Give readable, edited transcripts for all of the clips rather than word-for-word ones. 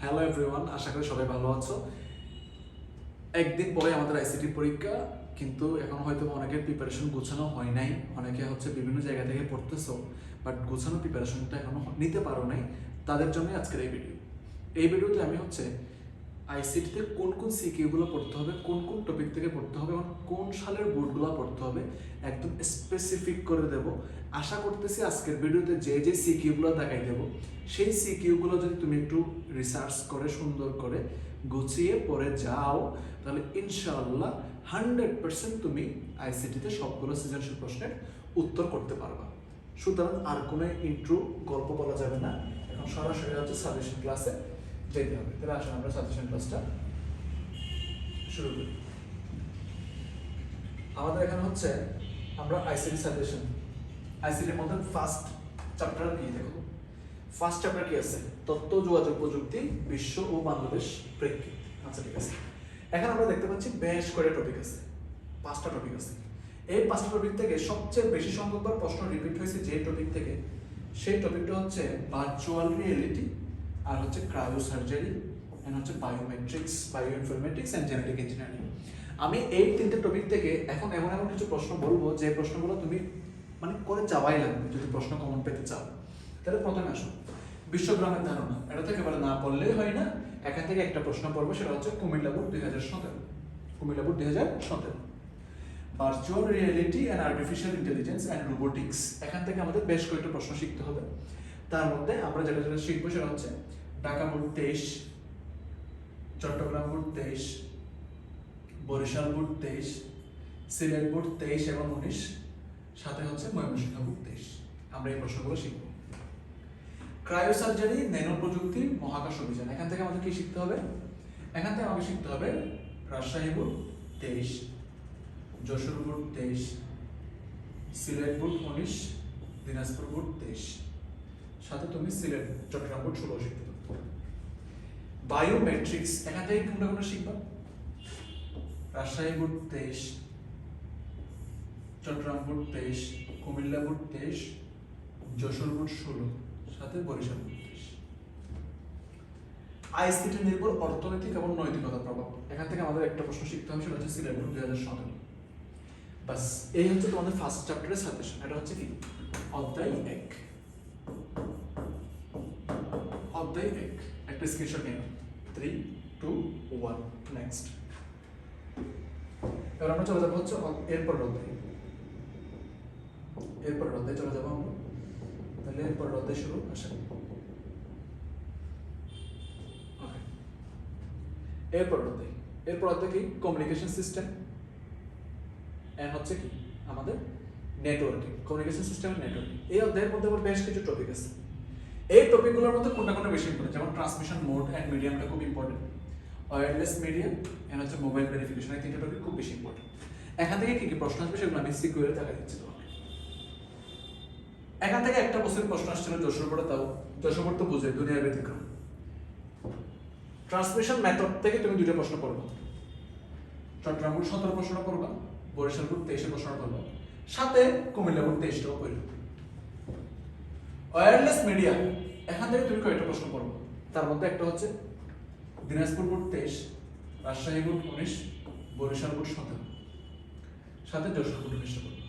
Hello everyone, আশা করি সবাই ভালো আছো। একদিন পরে আমাদের আইসিটি পরীক্ষা, কিন্তু এখন হয়তো অনেকের প্রিপারেশন গোছানো হয় নাই। অনেকে বিভিন্ন জায়গা থেকে পড়তেছো, বাট গোছানো প্রিপারেশনটা এখনো নিতে পারো নাই। তাদের জন্য আজকের এই ভিডিওতে আমি আইসিটিতে কোন কোন সিকিউগুলো পড়তে হবে, কোন কোন টপিক থেকে পড়তে হবে এবং কোন সালের বোর্ডগুলো পড়তে হবে একদম স্পেসিফিক করে দেব। আশা করতেছি আজকের ভিডিওতে যে সিকিউগুলো দেখাই দেব, সেই সিকিউগুলো যদি তুমি একটু রিসার্চ করে সুন্দর করে গুছিয়ে পড়ে যাও, তাহলে ইনশাআল্লাহ 100% তুমি আইসিটিতে সবগুলো সৃজনশীল প্রশ্নের উত্তর করতে পারবা। সুতরাং আর কোনো ইন্ট্রো গল্প বলা যাবে না, এখন সরাসরি সাজেশন ক্লাসে যেতে হবে। তাহলে আসলে আমরা সাজেশন ক্লাসটা শুরু করি। আমাদের এখানে আমরা আইসিটি সাজেশন, আইসিটির মধ্যে ফার্স্ট চ্যাপ্টার কি দেখো। ফার্স্ট চ্যাপ্টার কি আছে? তথ্য যোগাযোগ প্রযুক্তি, বিশ্ব ও বাংলাদেশ প্রেক্ষিত। আচ্ছা, ঠিক আছে। এখন আমরা দেখতে পাচ্ছি বেশ করে টপিক আছে, 5টা টপিক আছে। এই 5টা টপিক থেকে সবচেয়ে বেশি সংখ্যকবার প্রশ্ন রিপিট হয়েছে যে টপিক থেকে, সেই টপিকটা ভার্চুয়াল রিয়েলিটি, আর cryo surgery, and biometrics, bioinformatics and genetic engineering. আমি এই 3টে টপিক থেকে এখন এমন কিছু প্রশ্ন বলবো যে প্রশ্নগুলো তুমি করে যাওয়াই লাগবে যদি প্রশ্ন কমন পেতে চাও। তাহলে প্রথমে আসো বিশ্বগ্রামের ধারণা। এটা তো একেবারে না পড়লেই হয় না, এখান থেকে একটা প্রশ্ন পড়বো, সেটা Comilla board 2017। Comilla board 2017। Virtual reality and artificial intelligence and robotics, এখান থেকে আমাদের বেশ কয়েকটা প্রশ্ন শিখতে হবে। তার মধ্যে আমরা যেটা শিখবো সেটা Dhaka board 23, Chittagong board 23, Barishal board 23, Sylhet board 23 এবং 19, সাথে ময়মনসিংহ বোর্ড 23। আমরা এই প্রশ্নগুলো শিখবো। ক্রায়োসার্জারি, ন্যানো প্রযুক্তি, মহাকাশ অভিযান, এখান থেকে আমাদের কি শিখতে হবে? এখান থেকে আমাকে শিখতে হবে Rajshahi board 23, Jessore board 23, Sylhet board 19, Dinajpur board 23, সাথে তুমি সিলেট চট্টগ্রাম বোর্ড 16 শিখতে পারবে। বায়োমেট্রিক্স, এখান থেকে কোনটা শিখবা? Rajshahi board 23, Chittagong board 23, Comilla board 23, Jessore board 16, সাথে বরিশাল বোর্ড 23। আইসিটি নির্ভর অর্থনৈতিক এবং নৈতিকতা প্রভাব, এখান থেকে আমাদের একটা প্রশ্ন শিখতে হবে, সেটা সিলেট বোর্ড 2017। বাস, এই তোমাদের ফার্স্ট চ্যাপ্টারের সাজেশন। এটা কি? অধ্যায় 1। অধ্যায় 1 একটা স্ক্রিনশট নিয়ে নাও। 3, 2, 1, নেক্সট। এবার আমরা চলে যাবো এরপর অধ্যায়। এরপরের অধ্যায় চলে যাবো আমরা। তাহলে এরপরের অধ্যায় শুরু। আসা এরপর অধ্যায় কি? কমিউনিকেশন সিস্টেম এন্ড কি আমাদের networking, communication system and networking. এই অধ্যায়ের মধ্যে আবার বেশ কিছু টপিক আছে। এই টপিকগুলোর মধ্যে কোনটা বেশি ইম্পর্টেন্ট, যেমন ট্রান্সমিশন মোড এন্ড মিডিয়ামটা খুব important, wireless medium and mobile verification, এই 3টা টপিক খুব বেশি ইম্পর্টেন্ট। এখান থেকে কি প্রশ্ন আসবে সেগুলো আমি সিকিউরে দেখা দিচ্ছি তোমাকে। এখান থেকে একটা বছরের প্রশ্ন আসছিল যশোর বোর্ডে, তাও যশোর বোর্ড তো বুঝে দুনিয়ার ব্যতিক্রম। ট্রান্সমিশন মেথড থেকে তুমি 2টা প্রশ্ন পড়বা। চট্টগ্রাম বোর্ড 17 প্রশ্নটা পড়বা, বরিশাল বোর্ড 23 প্রশ্নটা পড়বা, সাথে কুমিল্লা বোর্ড 23টাও পড়বা। ওয়্যারলেস মিডিয়া, এখান থেকে তুমি কয়টা প্রশ্ন পড়বা? তার মধ্যে একটা Dinajpur board 23, Rajshahi board 19, Barishal board 17, সাথে যশোর বোর্ড 19টা পড়বা।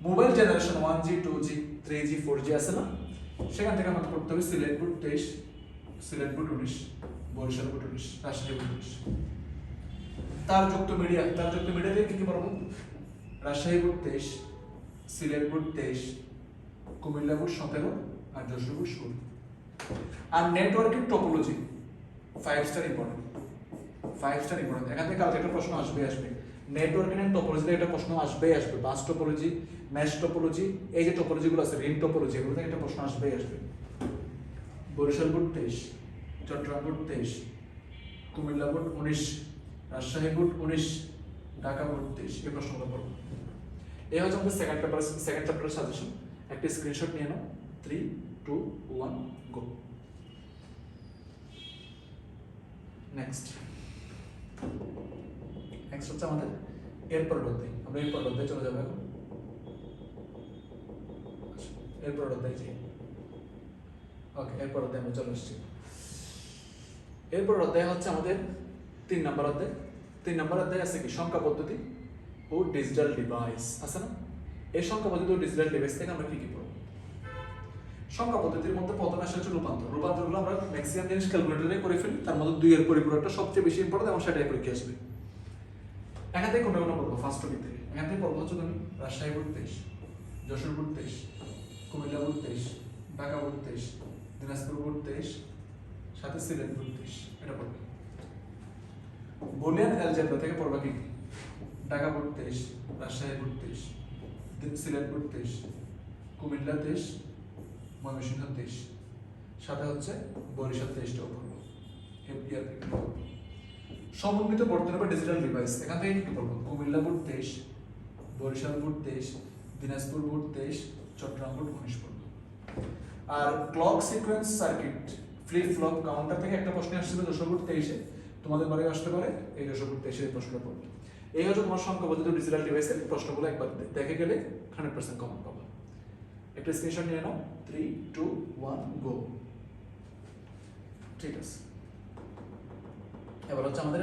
Mobile generation 1G 2G 3G 4G আছে না, সেখান থেকে আমাকে পড়তে হবে Sylhet board 23, Sylhet board 19, Barishal board 19, Rajshahi board 19। তারযুক্ত মিডিয়া দিয়ে কি পড়বো? Rajshahi board 23, Sylhet board 23, Comilla board 17 আর যশোর বোর্ড 16। আর networking topology 5 star important, 5 star important. এখান থেকে কালকে একটা প্রশ্ন আসবে। নেটওয়ার্কিং এন্ড টোপোলজিতে একটা প্রশ্ন আসবে। বাস টোপোলজি, মেশ টোপোলজি, এই যে টোপোলজিগুলো আছে, রিং টোপোলজি, এগুলো থেকে একটা প্রশ্ন আসবে। Barishal board 23, Chittagong board 23, Comilla board 19, Rajshahi board 19, Dhaka board 23, এই প্রশ্নগুলো পড়বো। এই আমাদের সেকেন্ড চ্যাপ্টারের সাজেশন। একটা স্ক্রিনশট নিয়ে নাও। 3, 2, 1, গো। নেক্সট আমাদের এরপরের অধ্যায়। আমরা এরপরের অধ্যায় চলে যাবো এখন। এরপরের অধ্যায় ওকে, এরপর অধ্যায় আমরা চলে আসছি। এরপর অধ্যায় হচ্ছে আমাদের 3 নম্বর অধ্যায়। 3 নম্বর অধ্যায় আছে কি সংখ্যা পদ্ধতি ও ডিজিটাল ডিভাইস আছে না। এই সংখ্যা পদ্ধতি ও ডিজিটাল ডিভাইস থেকে আমরা কি কি পড়ব? সংখ্যা পদ্ধতির মধ্যে প্রথমে আসে হচ্ছে রূপান্তর। রূপান্তরগুলো আমরা ম্যাক্সিমাম জিনিস ক্যালকুলেটরে করে ফেলি, তার মধ্যে 2 এর পরিপূরকটা সবচেয়ে বেশি ইম্পর্টেন্ট এবং সেটাই পরীক্ষা আসবে। এখান থেকে কোনটা কোনটা পড়বো? ফার্স্ট টপিক থেকে এখান থেকে পড়বো হচ্ছে তুমি Rajshahi board 23, Jessore board 23, Comilla board 23, Dhaka board 23, Dinajpur board 23, সাথে সিলেট বোর্ড 23। এটা পড়বে। বুলিয়ান অ্যালজেব্রা থেকে পড়বা কি? Dhaka board 23, Rajshahi board 23, Sylhet board 23, Comilla 23, Mymensingh 23, সাথে হচ্ছে বরিশাল 23টাও পড়বো। এফবিআর থেকে সমন্বিত বর্তনী বা ডিজিটাল ডিভাইস এখান থেকে কি পড়বো? Comilla board 23, Barishal board 23, Dinajpur board 23, Chittagong board 19 পড়বো। আর clock sequence circuit flip flop counter থেকে একটা প্রশ্ন আসছিল যশোর বোর্ড 23-এ, তোমাদের বারে আসতে পারে এই যশোর বোর্ড 23-এর প্রশ্নটা পড়বে। এই হচ্ছে তোমার সংখ্যা পদ্ধতি ডিজিটাল ডিভাইসের প্রশ্নগুলো একবার দেখে গেলে 100% কমন পাবে। একটা স্ক্রিনশট নিয়ে নাও। 3, 2, 1 গো। ঠিক আছে, এবার হচ্ছে আমাদের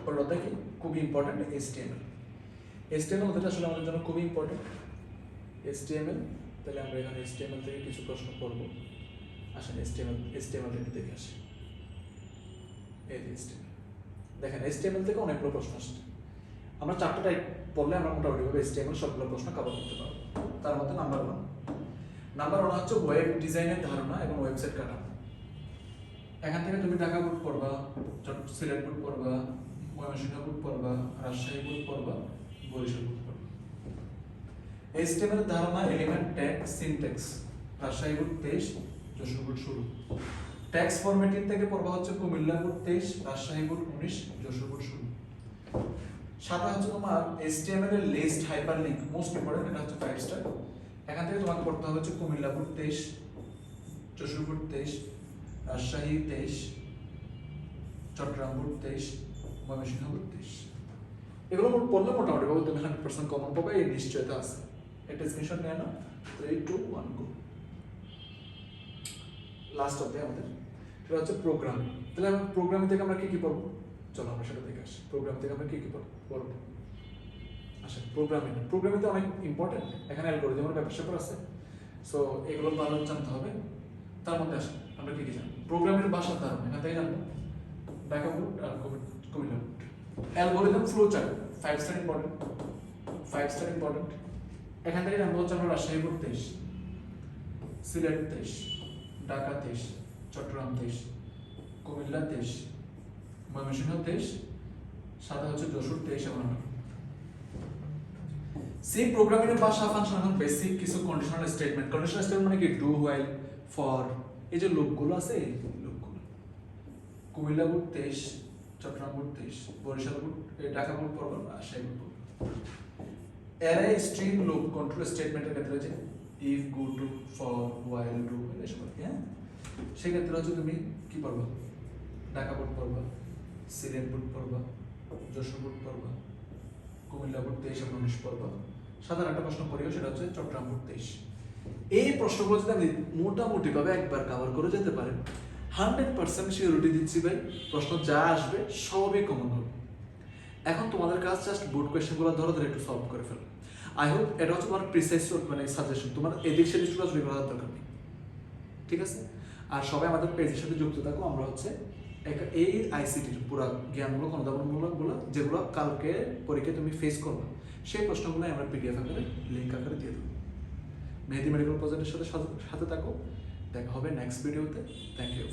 পড়তে কি খুবই ইম্পর্টেন্ট HTML। HTML ওদের আসলে আমাদের জন্য খুবই ইম্পর্টেন্ট HTML। তাহলে আমরা এখানে HTML থেকে কিছু প্রশ্ন পড়ব। আসলে HTML একটু দেখে আসি। এই HTML দেখেন, HTML থেকে অনেকগুলো প্রশ্ন আসছে। আমরা 4টা টাইপ পড়লে আমরা মোটামুটিভাবে HTML সবগুলো প্রশ্ন কভার করতে পারবো। তার মধ্যে নাম্বার 1 হচ্ছে ওয়েব ডিজাইনের ধারণা এবং ওয়েবসাইট কাঠামো। এখান থেকে তুমি ঢাকা বোর্ড পড়বা, সিলেট বোর্ড পড়বা, ময়মনসিংহ বোর্ড পড়বা, রাজশাহী বোর্ড পড়বা, বরিশাল বোর্ড পড়বা। HTML এর ধারণা, element, tag, syntax, Rajshahi board 23, Jessore board 16। Tax formatting থেকে পড়বা হচ্ছে Cumilla board 23, Rajshahi board 19, Jessore board 16। সাথে হচ্ছে তোমার HTML এর লিস্ট হাইপারলিংক মোস্ট ইম্পর্টেন্ট, এটা হচ্ছে 5 স্টার। এখান থেকে তোমাকে পড়তে হবে হচ্ছে Cumilla board 23, Jessore board 23, Rajshahi 23, Chittagong board 23, Mymensingh board 23। এগুলো পড়লে মোটামুটি ভাবে তুমি 100% কমন পাবে, এই নিশ্চয়তা আছে। একটা স্ক্রিনশট নিয়ে নাও। 3, 2, 1 গো। লাস্ট অফ আমাদের সেটা হচ্ছে প্রোগ্রামিং। তাহলে প্রোগ্রামিং থেকে আমরা কি কি পড়বো? চলো আমরা সেটা দেখে আসি। প্রোগ্রামিং থেকে আমরা কি কি পড়বো? আচ্ছা, প্রোগ্রামিং তো অনেক ইম্পর্টেন্ট। এখানে অ্যালগরিদমের ব্যাপার আছে, সো এগুলো ভালো জানতে হবে। তার মধ্যে আসে আমরা কি কি জানি? প্রোগ্রামের ভাষার ধারণা এখান থেকে জানবো। ঢাকা বোর্ড আর Comilla board. Algorithm flow chart 5 star important. এখান থেকে জানবো হচ্ছে আমরা রাজশাহী বোর্ড 23, সিলেট 23, ঢাকা 23, চট্টগ্রাম 23, কুমিল্লা 23, ময়মনসিংহ 23, সাথে হচ্ছে যশোর 23 এবং সি প্রোগ্রামিং এর ভাষা ফাংশন এখন বেসিক কিছু কন্ডিশনাল স্টেটমেন্ট মানে কি ডু হোয়াইল ফর, এই যে লুপগুলো আছে এই লুপগুলো। Comilla board 23, Chittagong board 23, Barishal board, Dhaka board পড়বা, Rajshahi board. Array string loop control স্টেটমেন্টের ক্ষেত্রে আছে if, go to, for, while, do এসব। হ্যাঁ, সেই ক্ষেত্রে হচ্ছে তুমি কি পড়বা? ঢাকা বোর্ড পড়বা, সিলেট বোর্ড পড়বা, যশোর বোর্ড পড়বা, কুমিল্লা বোর্ড 23 এবং 19 পড়বা। সাধারণ একটা প্রশ্ন পড়িও, সেটা হচ্ছে চট্টগ্রাম বোর্ড 23। এই প্রশ্নগুলো যদি আমি মোটামুটি ভাবে একবার কভার করে যেতে পারেন, 100% সিওরিটি দিচ্ছি ভাই, প্রশ্ন যা আসবে সবই কমন হবে। এখন তোমাদের কাজ জাস্ট বোর্ড কোয়েশ্চেনগুলো ধরে ধরে একটু সলভ করে ফেলো। আই হোপ এটা হচ্ছে তোমার প্রিসাইজ মানে সাজেশন, তোমার এদিক সেদিক চুরি করার দরকার নেই, ঠিক আছে? আর সবাই আমাদের পেজের সাথে যুক্ত থাকো। আমরা হচ্ছে এই আইসিটির পুরো জ্ঞানমূলক অনুধাবনমূলকগুলো যেগুলো কালকে পরীক্ষায় তুমি ফেস করবে, সেই প্রশ্নগুলো আমরা PDF আকারে লিঙ্ক আকারে দিয়ে দেবো। মেহেদি মেডিকেল প্রজেক্টের সাথে থাকো। দেখা হবে নেক্সট ভিডিওতে। Thank you.